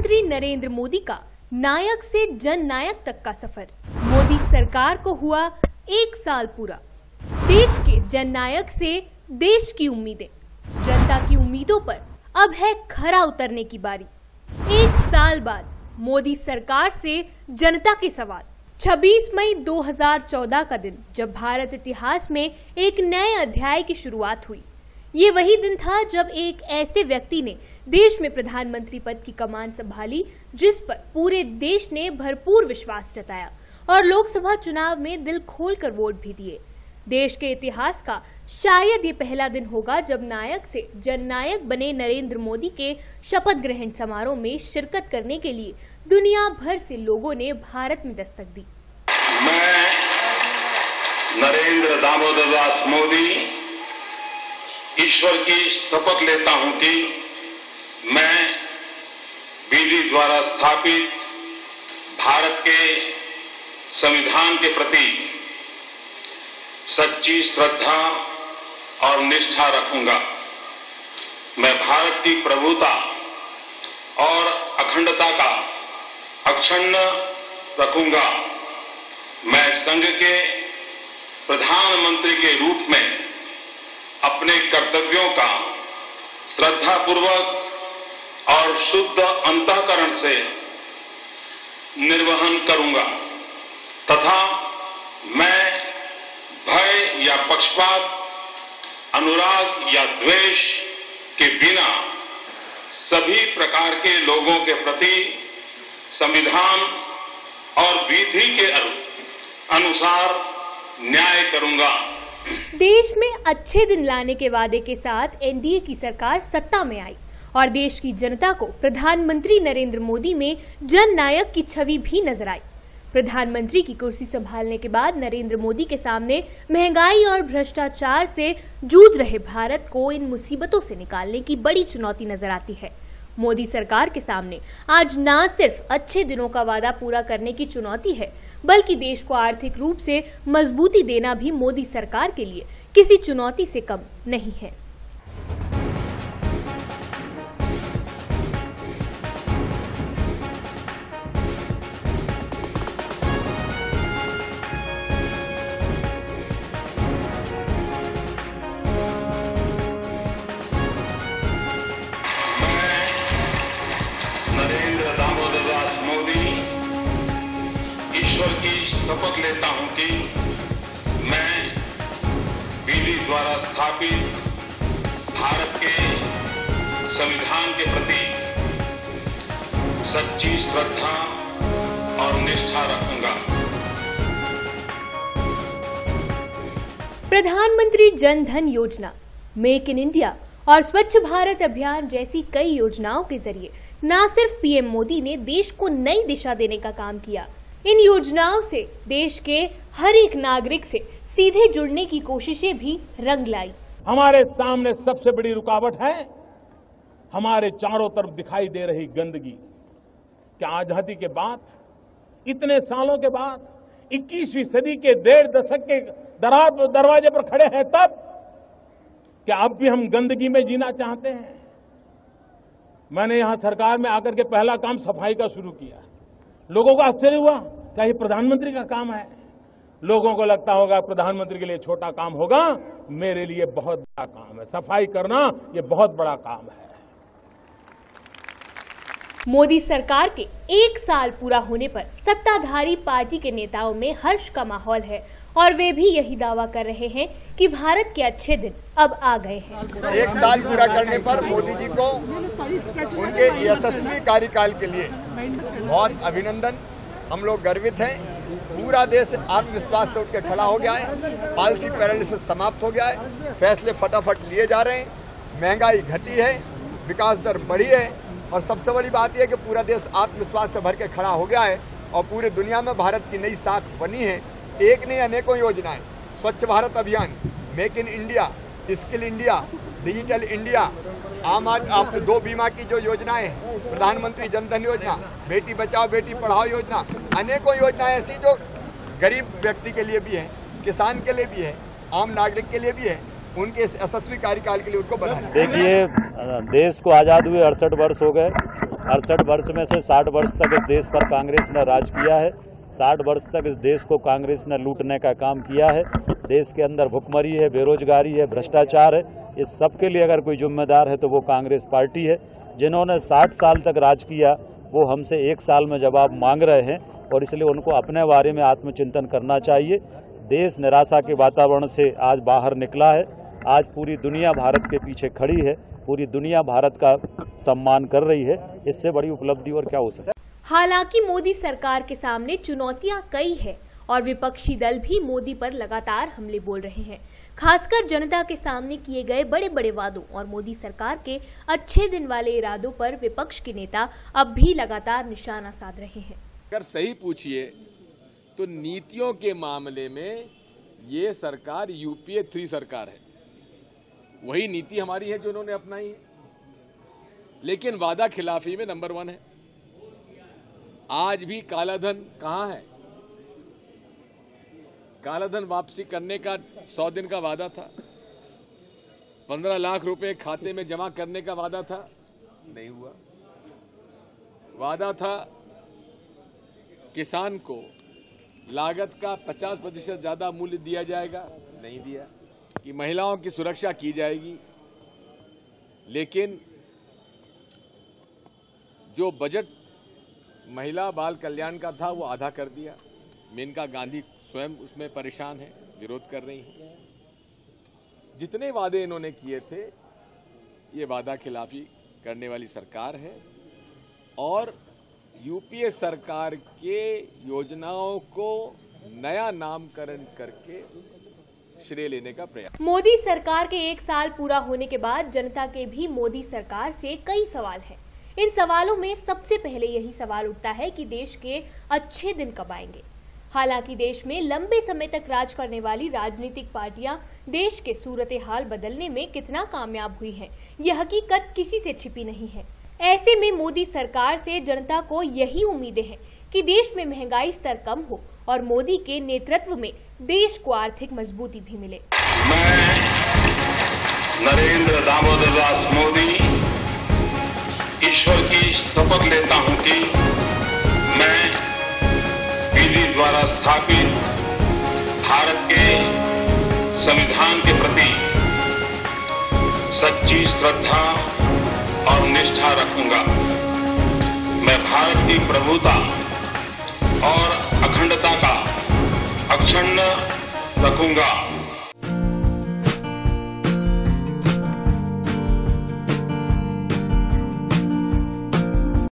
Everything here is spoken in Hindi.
प्रधानमंत्री नरेंद्र मोदी का नायक से जननायक तक का सफर। मोदी सरकार को हुआ 1 साल पूरा। देश के जननायक से देश की उम्मीदें, जनता की उम्मीदों पर अब है खरा उतरने की बारी। 1 साल बाद मोदी सरकार से जनता के सवाल। 26 मई 2014 का दिन, जब भारत इतिहास में एक नए अध्याय की शुरुआत हुई। ये वही दिन था जब एक ऐसे व्यक्ति ने देश में प्रधानमंत्री पद की कमान संभाली, जिस पर पूरे देश ने भरपूर विश्वास जताया और लोकसभा चुनाव में दिल खोलकर वोट भी दिए। देश के इतिहास का शायद ये पहला दिन होगा जब नायक से जननायक बने नरेंद्र मोदी के शपथ ग्रहण समारोह में शिरकत करने के लिए दुनिया भर से लोगों ने भारत में दस्तक दी। मैं नरेंद्र दामोदर दास मोदी ईश्वर की शपथ लेता हूं कि मैं विधि द्वारा स्थापित भारत के संविधान के प्रति सच्ची श्रद्धा और निष्ठा रखूंगा। मैं भारत की प्रभुता और अखंडता का अक्षुण्ण रखूंगा। मैं संघ के प्रधानमंत्री के रूप में अपने कर्तव्यों का श्रद्धापूर्वक और शुद्ध अंतःकरण से निर्वहन करूंगा तथा मैं भय या पक्षपात, अनुराग या द्वेष के बिना सभी प्रकार के लोगों के प्रति संविधान और विधि के अनुसार न्याय करूंगा। देश में अच्छे दिन लाने के वादे के साथ एनडीए की सरकार सत्ता में आई और देश की जनता को प्रधानमंत्री नरेंद्र मोदी में जननायक की छवि भी नजर आई। प्रधानमंत्री की कुर्सी संभालने के बाद नरेंद्र मोदी के सामने महंगाई और भ्रष्टाचार से जूझ रहे भारत को इन मुसीबतों से निकालने की बड़ी चुनौती नजर आती है। मोदी सरकार के सामने आज न सिर्फ अच्छे दिनों का वादा पूरा करने की चुनौती है, बल्कि देश को आर्थिक रूप से मजबूती देना भी मोदी सरकार के लिए किसी चुनौती से कम नहीं है। शपथ लेता हूं कि मैं विधि द्वारा स्थापित भारत के संविधान के प्रति सच्ची श्रद्धा और निष्ठा रखूंगा। प्रधानमंत्री जन धन योजना, मेक इन इंडिया और स्वच्छ भारत अभियान जैसी कई योजनाओं के जरिए न सिर्फ पीएम मोदी ने देश को नई दिशा देने का काम किया, इन योजनाओं से देश के हर एक नागरिक से सीधे जुड़ने की कोशिशें भी रंग लाई। हमारे सामने सबसे बड़ी रुकावट है हमारे चारों तरफ दिखाई दे रही गंदगी। क्या आजादी के बाद, इतने सालों के बाद, 21वीं सदी के 1.5 दशक के दरवाजे पर खड़े हैं तब क्या अब भी हम गंदगी में जीना चाहते हैं? मैंने यहां सरकार में आकर के पहला काम सफाई का शुरू किया। लोगों को आश्चर्य हुआ, क्या ये प्रधानमंत्री का काम है? लोगों को लगता होगा प्रधानमंत्री के लिए छोटा काम होगा, मेरे लिए बहुत बड़ा काम है। सफाई करना ये बहुत बड़ा काम है। मोदी सरकार के 1 साल पूरा होने पर सत्ताधारी पार्टी के नेताओं में हर्ष का माहौल है और वे भी यही दावा कर रहे हैं कि भारत के अच्छे दिन अब आ गए हैं। 1 साल पूरा करने पर मोदी जी को उनके यशस्वी कार्यकाल के लिए बहुत अभिनंदन। हम लोग गर्वित हैं। पूरा देश आत्मविश्वास से उठ के खड़ा हो गया है। पॉलिसी पैरालिसिस समाप्त हो गया है। फैसले फटाफट लिए जा रहे हैं। महंगाई घटी है, विकास दर बढ़ी है और सबसे बड़ी बात यह कि पूरा देश आत्मविश्वास से भर के खड़ा हो गया है और पूरी दुनिया में भारत की नई साख बनी है। एक नहीं अनेकों योजनाएं, स्वच्छ भारत अभियान, make in India, skill India, digital India, आम आज आपके 2 बीमा की जो योजनाएं हैं, प्रधानमंत्री जन धन योजना, बेटी बचाओ बेटी पढ़ाओ योजना, अनेकों योजनाएं ऐसी जो गरीब व्यक्ति के लिए भी है, किसान के लिए भी है, आम नागरिक के लिए भी है। उनके यशस्वी कार्यकाल के लिए उनको बधाई। देखिए, देश को आज़ाद हुए 68 वर्ष हो गए 68 वर्ष में से 60 वर्ष तक इस देश पर कांग्रेस ने राज किया है। 60 वर्ष तक इस देश को कांग्रेस ने लूटने का काम किया है। देश के अंदर भुखमरी है, बेरोजगारी है, भ्रष्टाचार है। इस सब के लिए अगर कोई जिम्मेदार है तो वो कांग्रेस पार्टी है। जिन्होंने 60 साल तक राज किया वो हमसे 1 साल में जवाब मांग रहे हैं और इसलिए उनको अपने बारे में आत्मचिंतन करना चाहिए। देश निराशा के वातावरण से आज बाहर निकला है। आज पूरी दुनिया भारत के पीछे खड़ी है, पूरी दुनिया भारत का सम्मान कर रही है। इससे बड़ी उपलब्धि और क्या हो सकती है। हालांकि मोदी सरकार के सामने चुनौतियां कई है और विपक्षी दल भी मोदी पर लगातार हमले बोल रहे हैं। खासकर जनता के सामने किए गए बड़े बड़े वादों और मोदी सरकार के अच्छे दिन वाले इरादों पर विपक्ष के नेता अब भी लगातार निशाना साध रहे हैं। अगर सही पूछिए तो नीतियों के मामले में ये सरकार यूपीए 3 सरकार है। वही नीति हमारी है जो उन्होंने अपनाई है, लेकिन वादा खिलाफी में नंबर 1 है। आज भी कालाधन कहां है? कालाधन वापसी करने का 100 दिन का वादा था, 15 लाख रुपए खाते में जमा करने का वादा था, नहीं हुआ। वादा था किसान को लागत का 50% ज्यादा मूल्य दिया जाएगा, नहीं दिया। कि महिलाओं की सुरक्षा की जाएगी, लेकिन जो बजट महिला बाल कल्याण का था वो आधा कर दिया। मेनका गांधी स्वयं उसमें परेशान है, विरोध कर रही है। जितने वादे इन्होंने किए थे ये वादा खिलाफी करने वाली सरकार है और यूपीए सरकार के योजनाओं को नया नामकरण करके श्रेय लेने का प्रयास। मोदी सरकार के 1 साल पूरा होने के बाद जनता के भी मोदी सरकार से कई सवाल हैं। इन सवालों में सबसे पहले यही सवाल उठता है कि देश के अच्छे दिन कब आएंगे। हालांकि देश में लंबे समय तक राज करने वाली राजनीतिक पार्टियां देश के सूरत हाल बदलने में कितना कामयाब हुई हैं, यह हकीकत किसी से छिपी नहीं है। ऐसे में मोदी सरकार से जनता को यही उम्मीदें हैं कि देश में महंगाई स्तर कम हो और मोदी के नेतृत्व में देश को आर्थिक मजबूती भी मिले। मैं नरेंद्र दामोदर दास मोदी ईश्वर की शपथ लेता हूं कि मैं विधि द्वारा स्थापित भारत के संविधान के प्रति सच्ची श्रद्धा और निष्ठा रखूंगा। मैं भारत की प्रभुता और अखंडता का अक्षुण्ण रखूंगा।